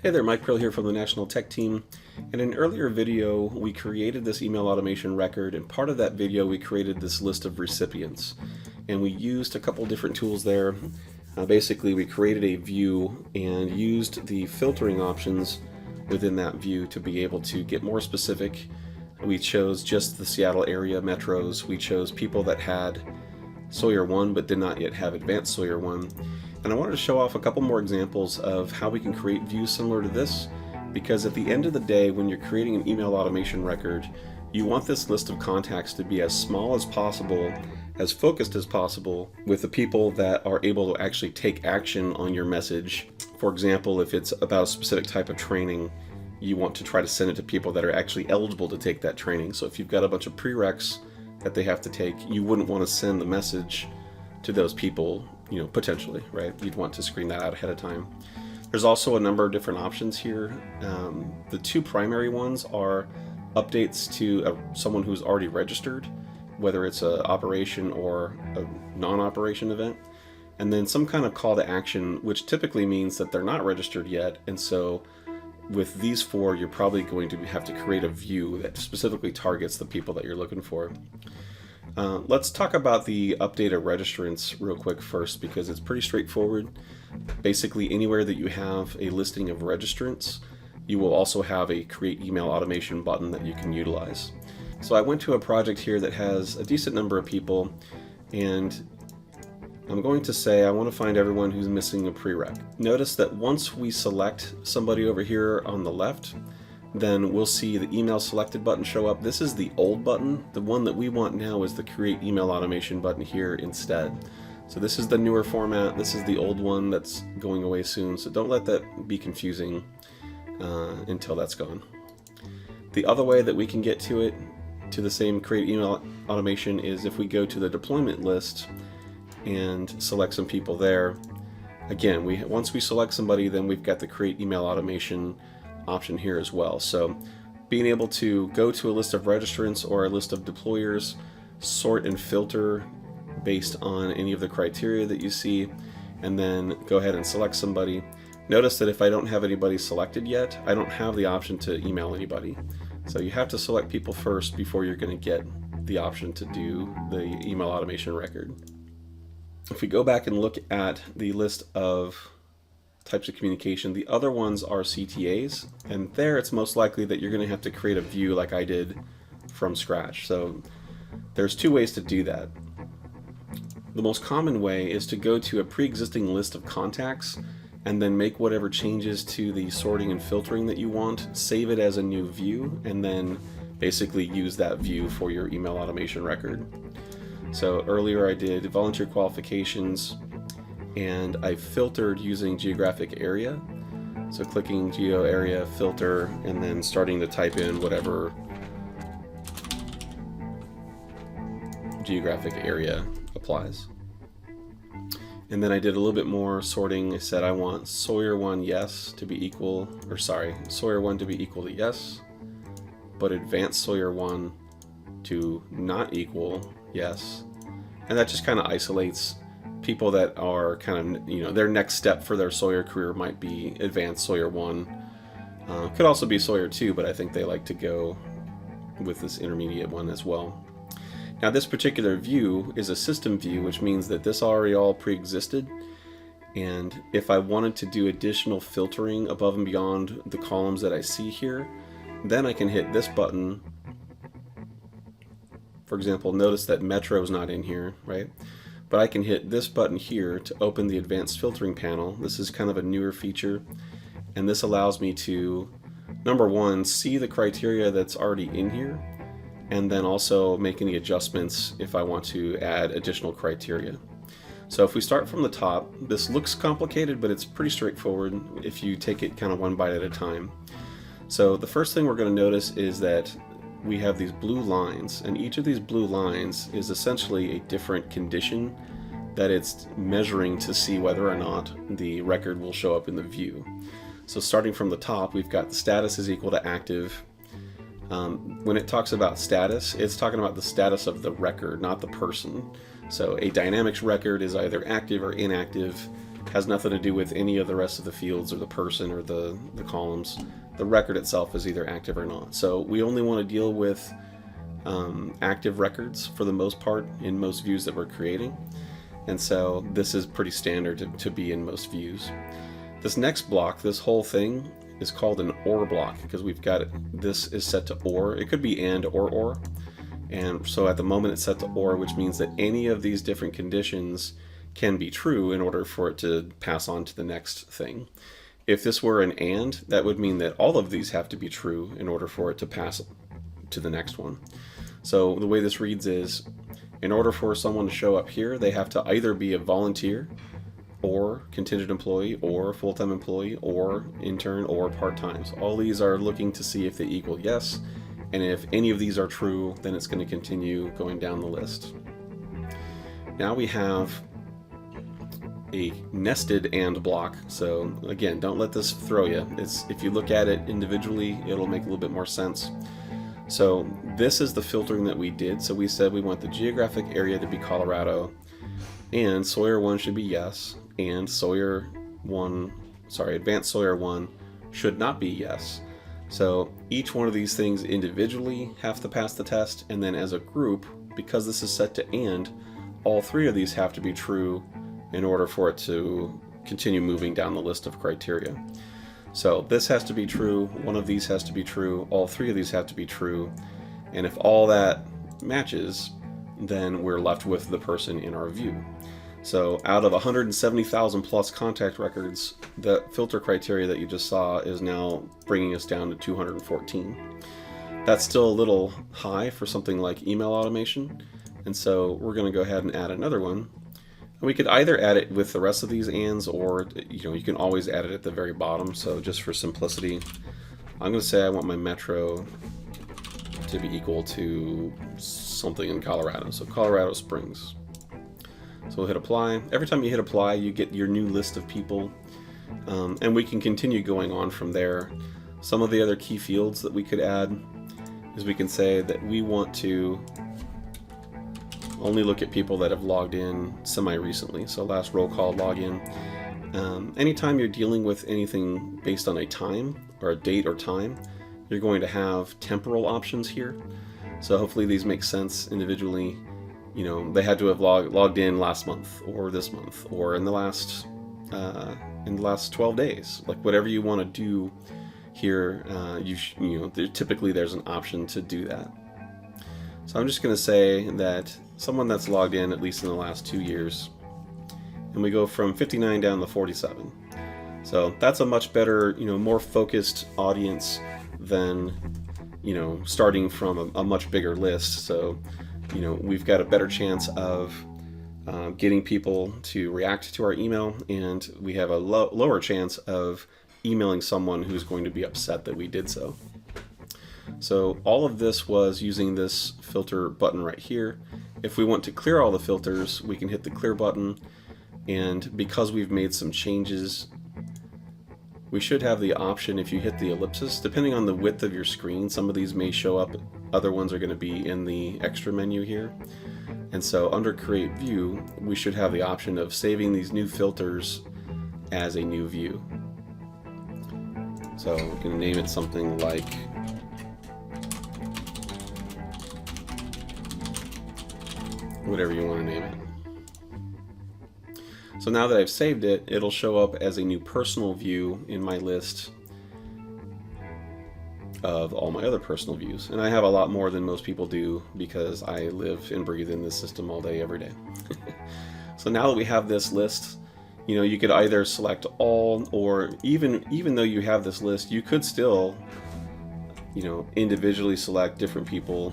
Hey there, Mike Prill here from the National Tech Team. In an earlier video, we created this email automation record, and part of that video we created this list of recipients. And we used a couple different tools there. Basically, we created a view and used the filtering options within that view to be able to get more specific. We chose just the Seattle area metros. We chose people that had Sawyer 1 but did not yet have advanced Sawyer 1. And I wanted to show off a couple more examples of how we can create views similar to this, because at the end of the day, when you're creating an email automation record, you want this list of contacts to be as small as possible, as focused as possible, with the people that are able to actually take action on your message. For example, if it's about a specific type of training, you want to try to send it to people that are actually eligible to take that training. So if you've got a bunch of prereqs that they have to take, you wouldn't want to send the message to those people, potentially, right? You'd want to screen that out ahead of time. There's also a number of different options here. The two primary ones are updates to someone who's already registered, whether it's an operation or a non-operation event, and then some kind of call to action, which typically means that they're not registered yet. And so with these four, you're probably going to have to create a view that specifically targets the people that you're looking for. Let's talk about the update of registrants real quick first, because it's pretty straightforward. Basically, anywhere that you have a listing of registrants, you will also have a create email automation button that you can utilize. So I went to a project here that has a decent number of people, and I'm going to say I want to find everyone who's missing a prereq. Notice that once we select somebody over here on the left, then we'll see the email selected button show up. This is the old button. The one that we want now is the create email automation button here instead. So this is the newer format. This is the old one that's going away soon. So don't let that be confusing until that's gone. The other way that we can get to it, to the same create email automation, is if we go to the deployment list and select some people there. Again, once we select somebody, then we've got the create email automation option here as well. So being able to go to a list of registrants or a list of deployers, sort and filter based on any of the criteria that you see, and then go ahead and select somebody. Notice that if I don't have anybody selected yet, I don't have the option to email anybody. So you have to select people first before you're going to get the option to do the email automation record. If we go back and look at the list of types of communication, the other ones are CTAs, and there it's most likely that you're going to have to create a view like I did from scratch. So there's two ways to do that. The most common way is to go to a pre-existing list of contacts and then make whatever changes to the sorting and filtering that you want, save it as a new view, and then basically use that view for your email automation record. So earlier I did volunteer qualifications, and I filtered using geographic area. So clicking geo area, filter, and then starting to type in whatever geographic area applies. And then I did a little bit more sorting. I said I want Sawyer 1 yes to be equal, or sorry, Sawyer 1 to be equal to yes, but advanced Sawyer 1 to not equal yes. And that just kind of isolates people that are kind of, their next step for their Sawyer career might be advanced Sawyer 1. Could also be Sawyer 2, but I think they like to go with this intermediate one as well. Now this particular view is a system view, which means that this already all pre-existed. And if I wanted to do additional filtering above and beyond the columns that I see here, then I can hit this button. For example, notice that Metro is not in here, right? But I can hit this button here to open the advanced filtering panel. This is kind of a newer feature, and this allows me to, number one, see the criteria that's already in here, and then also make any adjustments if I want to add additional criteria. So if we start from the top, this looks complicated, but it's pretty straightforward if you take it kind of one bite at a time. So the first thing we're going to notice is that we have these blue lines, and each of these blue lines is essentially a different condition that it's measuring to see whether or not the record will show up in the view. So starting from the top, we've got the status is equal to active. When it talks about status, it's talking about the status of the record, not the person. So a Dynamics record is either active or inactive, has nothing to do with any of the rest of the fields or the person or the columns. The record itself is either active or not. So we only want to deal with active records for the most part in most views that we're creating. And so this is pretty standard to be in most views. This next block, this whole thing, is called an OR block because we've got it. This is set to OR. It could be AND or OR. And so at the moment it's set to OR, which means that any of these different conditions can be true in order for it to pass on to the next thing. If this were an AND, that would mean that all of these have to be true in order for it to pass to the next one. So the way this reads is, in order for someone to show up here, they have to either be a volunteer, or contingent employee, or full-time employee, or intern, or part-time. So all these are looking to see if they equal yes, and if any of these are true, then it's going to continue going down the list. Now we have a nested AND block. So again, don't let this throw you. If you look at it individually, it'll make a little bit more sense. So this is the filtering that we did. So we said we want the geographic area to be Colorado, and Sawyer 1 should be yes, and Advanced Sawyer 1 should not be yes. So each one of these things individually have to pass the test, and then as a group, because this is set to AND, all three of these have to be true in order for it to continue moving down the list of criteria. So this has to be true, one of these has to be true, all three of these have to be true, and if all that matches, then we're left with the person in our view. So out of 170,000 plus contact records, the filter criteria that you just saw is now bringing us down to 214. That's still a little high for something like email automation, and so we're going to go ahead and add another one. We could either add it with the rest of these ANDs, or you can always add it at the very bottom. So just for simplicity, I'm going to say I want my metro to be equal to something in Colorado. So Colorado Springs. So we'll hit apply. Every time you hit apply, you get your new list of people, and we can continue going on from there. Some of the other key fields that we could add is we can say that we want to only look at people that have logged in semi-recently, so last roll call login. Anytime you're dealing with anything based on a time, or a date or time, you're going to have temporal options here. So hopefully these make sense individually. They had to have logged in last month, or this month, or in the last 12 days. Like whatever you want to do here, typically there's an option to do that. So I'm just going to say that someone that's logged in at least in the last 2 years, and we go from 59 down to 47. So that's a much better, more focused audience than, starting from a much bigger list. So, we've got a better chance of getting people to react to our email, and we have a lower chance of emailing someone who's going to be upset that we did so. So all of this was using this filter button right here. If we want to clear all the filters, we can hit the clear button, and because we've made some changes, we should have the option, if you hit the ellipsis, depending on the width of your screen, some of these may show up, other ones are going to be in the extra menu here. And so under Create View, we should have the option of saving these new filters as a new view. So we can name it something like whatever you want to name it. So now that I've saved it, it'll show up as a new personal view in my list of all my other personal views. And I have a lot more than most people do because I live and breathe in this system all day, every day. So now that we have this list, you could either select all, or even though you have this list, you could still, individually select different people,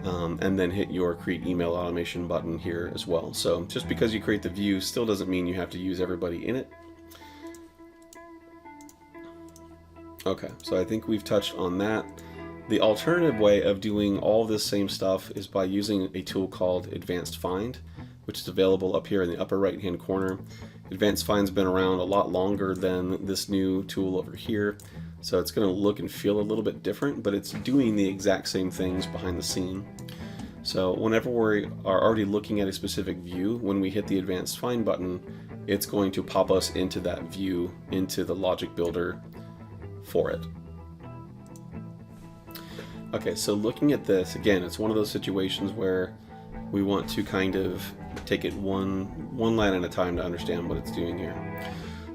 and then hit your Create Email Automation button here as well. So just because you create the view still doesn't mean you have to use everybody in it. Okay, so I think we've touched on that. The alternative way of doing all this same stuff is by using a tool called Advanced Find, which is available up here in the upper right hand corner. Advanced Find's been around a lot longer than this new tool over here, so it's going to look and feel a little bit different, but it's doing the exact same things behind the scene. So whenever we are already looking at a specific view, when we hit the Advanced Find button, it's going to pop us into that view, into the logic builder for it. Okay, so looking at this, again, it's one of those situations where we want to kind of take it one line at a time to understand what it's doing here.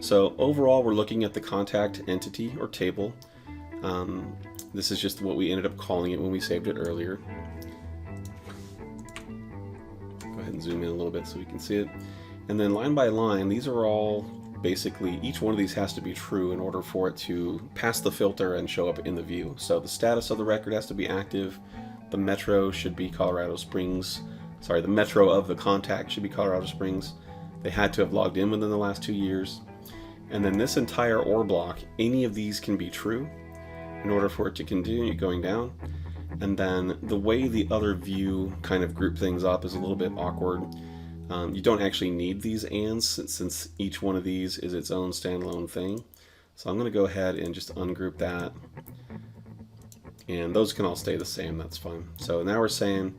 So overall, we're looking at the contact entity or table. This is just what we ended up calling it when we saved it earlier. Go ahead and zoom in a little bit so we can see it. And then line by line, these are all basically, each one of these has to be true in order for it to pass the filter and show up in the view. So the status of the record has to be active. The metro should be Colorado Springs. Sorry, the metro of the contact should be Colorado Springs. They had to have logged in within the last 2 years. And then this entire OR block, any of these can be true in order for it to continue going down. And then the way the other view kind of group things up is a little bit awkward. You don't actually need these ands since each one of these is its own standalone thing. So I'm going to go ahead and just ungroup that. And those can all stay the same, that's fine. So now we're saying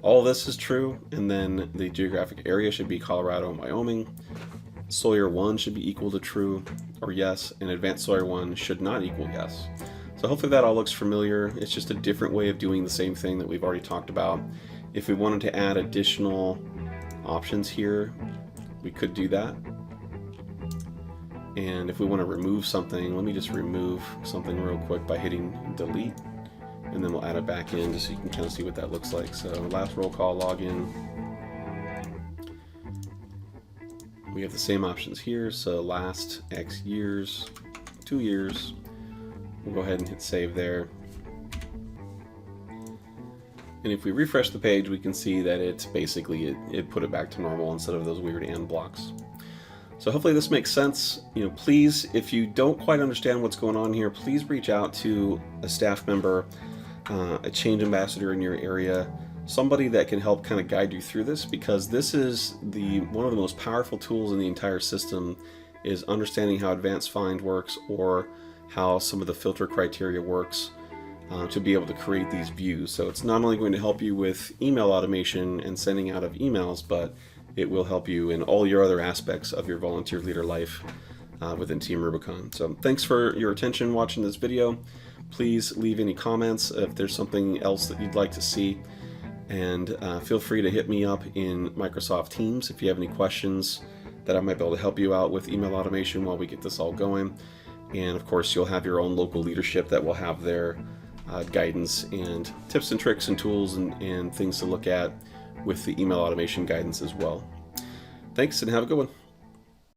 all this is true, and then the geographic area should be Colorado and Wyoming. Sawyer 1 should be equal to true or yes, and advanced Sawyer 1 should not equal yes. So hopefully that all looks familiar. It's just a different way of doing the same thing that we've already talked about. If we wanted to add additional options here, we could do that. And if we want to remove something, let me just remove something real quick by hitting delete, and then we'll add it back in just so you can kind of see what that looks like. So last roll call login. We have the same options here, so last X years, 2 years. We'll go ahead and hit save there. And if we refresh the page, we can see that it's basically, it put it back to normal instead of those weird and blocks. So hopefully this makes sense. Please, if you don't quite understand what's going on here, please reach out to a staff member, a change ambassador in your area, somebody that can help kind of guide you through this, because this is one of the most powerful tools in the entire system, is understanding how advanced find works or how some of the filter criteria works. To be able to create these views. So it's not only going to help you with email automation and sending out of emails, but it will help you in all your other aspects of your volunteer leader life within Team Rubicon. So thanks for your attention watching this video. Please leave any comments if there's something else that you'd like to see, and feel free to hit me up in Microsoft Teams if you have any questions that I might be able to help you out with email automation while we get this all going. And of course, you'll have your own local leadership that will have their guidance and tips and tricks and tools and things to look at with the email automation guidance as well. Thanks, and have a good one.